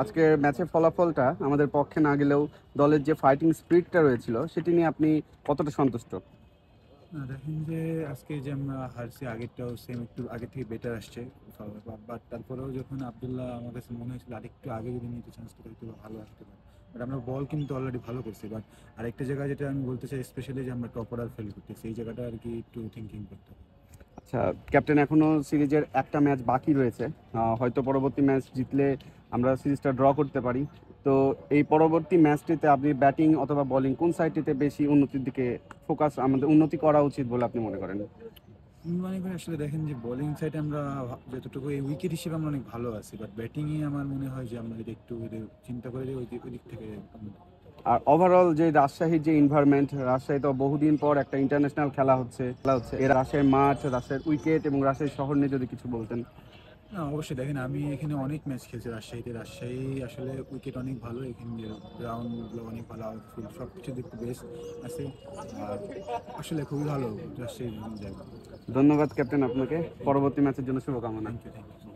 আজকের ম্যাচের ফলাফলটা আমাদের পক্ষে না গেলেও দলের যে ফাইটিং স্পিরিটটা রয়েছিল সেটি নিয়ে আপনি কতটা সন্তুষ্ট? না দেখেন যে আজকে যে আমরা হারছি আগেরটাও সেম একটু আগে থেকে বেটার আসছে, বাট তারপরেও যখন আবদুল্লাহ আমার কাছে মনে হয়েছিল আরেকটু আগে যদি নিতে চান্সটা হয়তো ভালো আসতে পারে। বাট আমরা বল কিন্তু অলরেডি ভালো করছি, বাট আরেকটা জায়গায় যেটা আমি বলতে চাই স্পেশালি যে আমরা টপ অর্ডার ফেল করতেছি, এই জায়গাটা আর কি একটু থিঙ্কিং করতে হবে। আচ্ছা, ক্যাপ্টেন, এখনো সিরিজের একটা ম্যাচ বাকি রয়েছে। হয়তো পরবর্তী ম্যাচ জিতলে আমরা সিরিজটা ড্র করতে পারি। তো এই পরবর্তী ম্যাচটিতে আপনি ব্যাটিং অথবা বোলিং কোন সাইডটিতে বেশি উন্নতির দিকে ফোকাস, আমাদের উন্নতি করা উচিত বলে আপনি মনে করেন? আমি মনে করি আসলে দেখেন যে বোলিং সাইডে আমরা যতটুকু এই উইকেট হিসেবে আমরা অনেক ভালো আছি, বাট ব্যাটিংয়ে আমার মনে হয় যে আমরা যদি একটু চিন্তা করে ওই দিক থেকে আর ওভারঅল যে রাজশাহীর যে এনভায়রনমেন্ট, রাজশাহী তো বহুদিন পর একটা ইন্টারন্যাশনাল খেলা হচ্ছে এর রাজশাহীর মাঠ, রাজশাহীর উইকেট এবং রাজশাহী শহর নিয়ে যদি কিছু বলতেন। না অবশ্যই দেখেন আমি এখানে অনেক ম্যাচ খেলছি রাজশাহীতে। রাজশাহী আসলে উইকেট অনেক ভালো, এখানে গ্রাউন্ডগুলো অনেক ভালো, আউটফিল্ড সব কিছু দিক বেস্ট আছে। আর আসলে খুবই ভালো রাজশাহীর জায়গা। ধন্যবাদ ক্যাপ্টেন আপনাকে। পরবর্তী ম্যাচের জন্য শুভকামনা। Thank you.